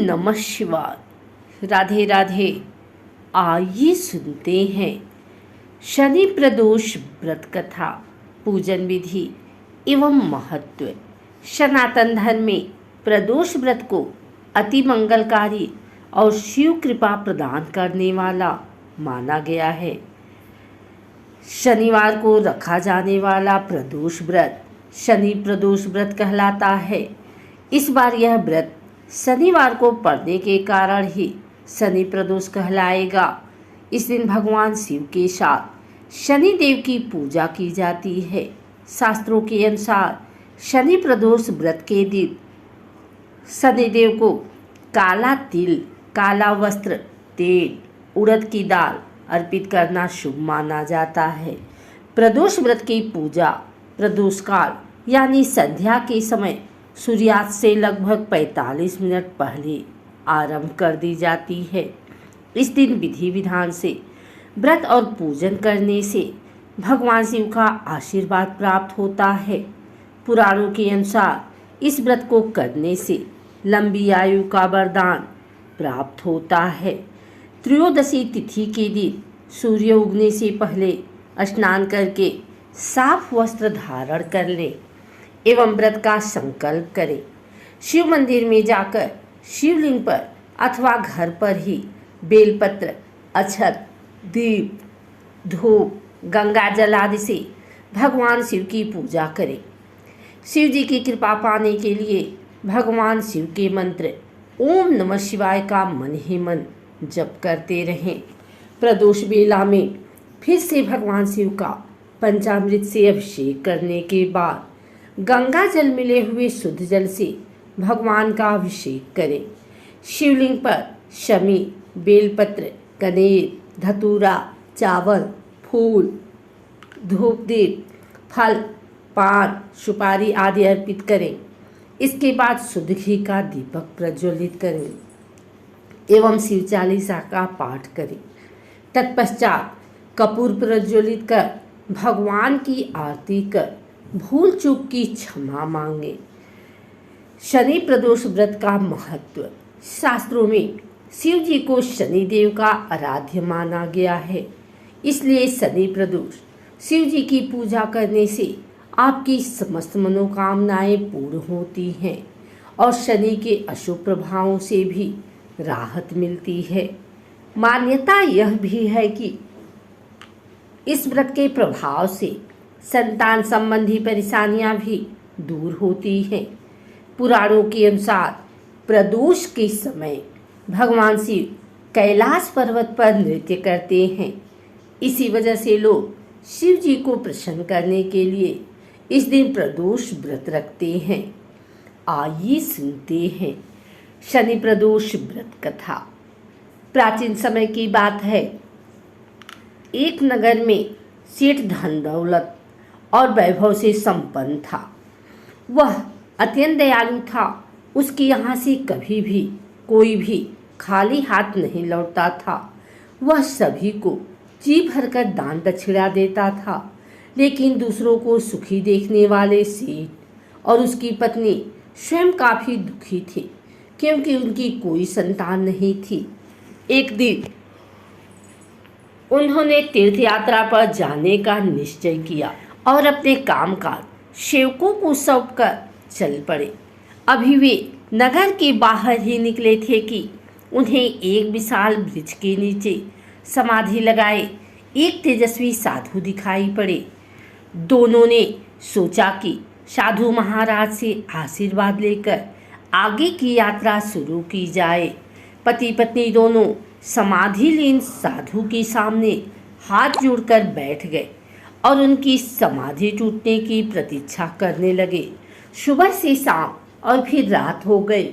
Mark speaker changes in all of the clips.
Speaker 1: नमः शिवाय। राधे राधे। आइए सुनते हैं शनि प्रदोष व्रत कथा, पूजन विधि एवं महत्व। सनातन धर्म में प्रदोष व्रत को अति मंगलकारी और शिव कृपा प्रदान करने वाला माना गया है। शनिवार को रखा जाने वाला प्रदोष व्रत शनि प्रदोष व्रत कहलाता है। इस बार यह व्रत शनिवार को पड़ने के कारण ही शनि प्रदोष कहलाएगा। इस दिन भगवान शिव के साथ शनि देव की पूजा की जाती है। शास्त्रों के अनुसार शनि प्रदोष व्रत के दिन शनि देव को काला तिल, काला वस्त्र, तेल, उड़द की दाल अर्पित करना शुभ माना जाता है। प्रदोष व्रत की पूजा प्रदोष काल यानी संध्या के समय सूर्यास्त से लगभग 45 मिनट पहले आरंभ कर दी जाती है। इस दिन विधि विधान से व्रत और पूजन करने से भगवान शिव का आशीर्वाद प्राप्त होता है। पुराणों के अनुसार इस व्रत को करने से लंबी आयु का वरदान प्राप्त होता है। त्रयोदशी तिथि के दिन सूर्य उगने से पहले स्नान करके साफ वस्त्र धारण कर लें एवं व्रत का संकल्प करें। शिव मंदिर में जाकर शिवलिंग पर अथवा घर पर ही बेलपत्र, अक्षत, दीप, धूप, गंगा जल आदि से भगवान शिव की पूजा करें। शिव जी की कृपा पाने के लिए भगवान शिव के मंत्र ओम नमः शिवाय का मन ही मन जप करते रहें। प्रदोष बेला में फिर से भगवान शिव का पंचामृत से अभिषेक करने के बाद गंगा जल मिले हुए शुद्ध जल से भगवान का अभिषेक करें। शिवलिंग पर शमी, बेलपत्र, कनेर, धतूरा, चावल, फूल, धूप दीप, फल, पान, सुपारी आदि अर्पित करें। इसके बाद शुद्ध घी का दीपक प्रज्वलित करें एवं शिव चालीसा का पाठ करें। तत्पश्चात कपूर प्रज्वलित कर भगवान की आरती कर भूल चूक की क्षमा मांगे। शनि प्रदोष व्रत का महत्व। शास्त्रों में शिव जी को शनि देव का आराध्य माना गया है, इसलिए शनि प्रदोष शिव जी की पूजा करने से आपकी समस्त मनोकामनाएं पूर्ण होती हैं और शनि के अशुभ प्रभावों से भी राहत मिलती है। मान्यता यह भी है कि इस व्रत के प्रभाव से संतान संबंधी परेशानियां भी दूर होती हैं। पुराणों के अनुसार प्रदोष के समय भगवान शिव कैलाश पर्वत पर नृत्य करते हैं। इसी वजह से लोग शिव जी को प्रसन्न करने के लिए इस दिन प्रदोष व्रत रखते हैं। आइए सुनते हैं शनि प्रदोष व्रत कथा। प्राचीन समय की बात है। एक नगर में सेठ धन दौलत और वैभव से संपन्न था। वह अत्यंत दयालु था। उसके यहाँ से कभी भी कोई भी खाली हाथ नहीं लौटता था। वह सभी को जी भरकर दान दक्षिणा देता था। लेकिन दूसरों को सुखी देखने वाले सेठ और उसकी पत्नी स्वयं काफी दुखी थे, क्योंकि उनकी कोई संतान नहीं थी। एक दिन उन्होंने तीर्थ यात्रा पर जाने का निश्चय किया और अपने कामकाज सेवकों को सौंपकर चल पड़े। अभी वे नगर के बाहर ही निकले थे कि उन्हें एक विशाल वृक्ष के नीचे समाधि लगाए एक तेजस्वी साधु दिखाई पड़े। दोनों ने सोचा कि साधु महाराज से आशीर्वाद लेकर आगे की यात्रा शुरू की जाए। पति पत्नी दोनों समाधि लीन साधु के सामने हाथ जोड़कर बैठ गए और उनकी समाधि टूटने की प्रतीक्षा करने लगे। सुबह से शाम और फिर रात हो गई,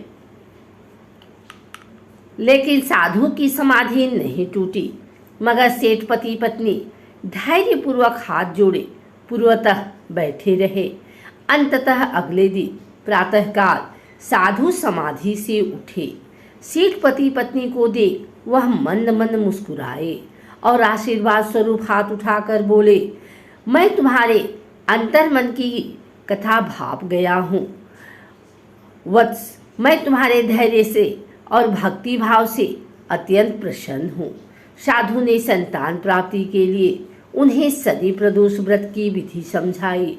Speaker 1: लेकिन साधु की समाधि नहीं टूटी। मगर सेठ पति पत्नी धैर्यपूर्वक हाथ जोड़े पूर्वतः बैठे रहे। अंततः अगले दिन प्रातःकाल साधु समाधि से उठे। सेठ पति पत्नी को देख वह मंद मंद मुस्कुराए और आशीर्वाद स्वरूप हाथ उठाकर बोले, मैं तुम्हारे अंतर्मन की कथा भाप गया हूँ वत्स। मैं तुम्हारे धैर्य से और भक्ति भाव से अत्यंत प्रसन्न हूँ। साधु ने संतान प्राप्ति के लिए उन्हें शनि प्रदोष व्रत की विधि समझाई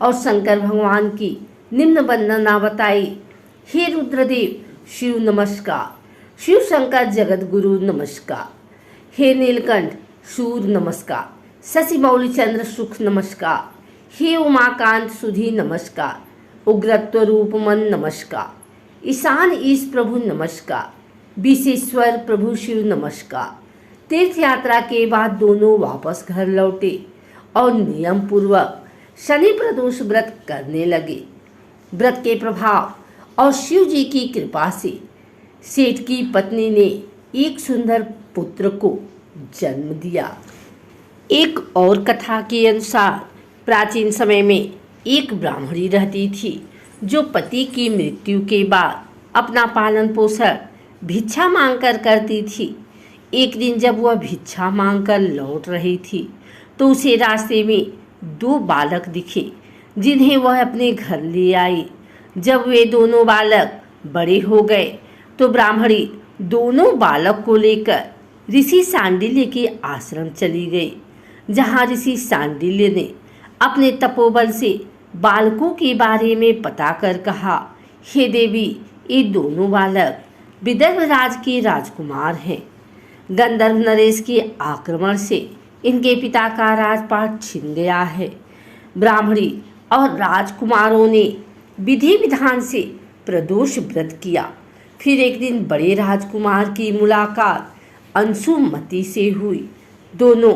Speaker 1: और शंकर भगवान की निम्न वंदना बताई। हे रुद्रदेव शिव नमस्कार, शिव शंकर जगत गुरु नमस्कार, हे नीलकंठ सूर नमस्कार, शशि मौली चंद्र सुख नमस्कार, हे उमाकांत सुधी नमस्कार, उग्रत्व रूप मन नमस्कार, ईशान ईश प्रभु नमस्कार, विशेश्वर प्रभु शिव नमस्कार। तीर्थ यात्रा के बाद दोनों वापस घर लौटे और नियम पूर्वक शनि प्रदोष व्रत करने लगे। व्रत के प्रभाव और शिव जी की कृपा से सेठ की पत्नी ने एक सुंदर पुत्र को जन्म दिया। एक और कथा के अनुसार प्राचीन समय में एक ब्राह्मणी रहती थी जो पति की मृत्यु के बाद अपना पालन पोषण भिक्षा मांगकर करती थी। एक दिन जब वह भिक्षा मांगकर लौट रही थी तो उसे रास्ते में दो बालक दिखे जिन्हें वह अपने घर ले आई। जब वे दोनों बालक बड़े हो गए तो ब्राह्मणी दोनों बालक को लेकर ऋषि सांडिल्य के आश्रम चली गई, जहाँ ऋषि सांडिल्य ने अपने तपोबल से बालकों के बारे में पता कर कहा, हे देवी, ये दोनों बालक विदर्भ राज के राजकुमार हैं। गंधर्व नरेश के आक्रमण से इनके पिता का राजपाट छिन गया है। ब्राह्मणी और राजकुमारों ने विधि विधान से प्रदोष व्रत किया। फिर एक दिन बड़े राजकुमार की मुलाकात अंशुमति से हुई। दोनों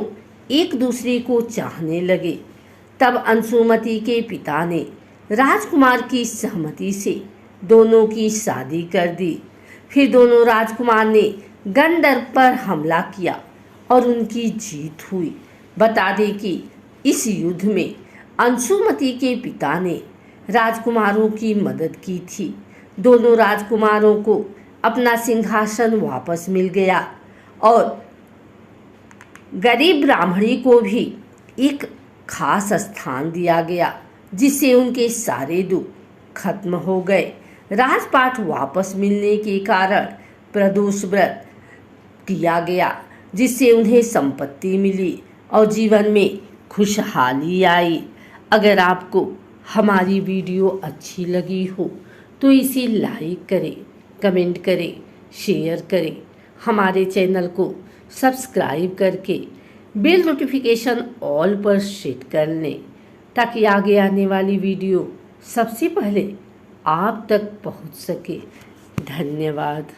Speaker 1: एक दूसरे को चाहने लगे। तब अंशुमति के पिता ने राजकुमार की सहमति से दोनों की शादी कर दी। फिर दोनों राजकुमार ने गंधर्व पर हमला किया और उनकी जीत हुई। बता दें कि इस युद्ध में अंशुमति के पिता ने राजकुमारों की मदद की थी। दोनों राजकुमारों को अपना सिंहासन वापस मिल गया और गरीब ब्राह्मणी को भी एक खास स्थान दिया गया, जिससे उनके सारे दुख खत्म हो गए। राजपाट वापस मिलने के कारण प्रदोष व्रत किया गया, जिससे उन्हें संपत्ति मिली और जीवन में खुशहाली आई। अगर आपको हमारी वीडियो अच्छी लगी हो तो इसे लाइक करें, कमेंट करें, शेयर करें। हमारे चैनल को सब्सक्राइब करके बेल नोटिफिकेशन ऑल पर सेट कर लें, ताकि आगे आने वाली वीडियो सबसे पहले आप तक पहुंच सके। धन्यवाद।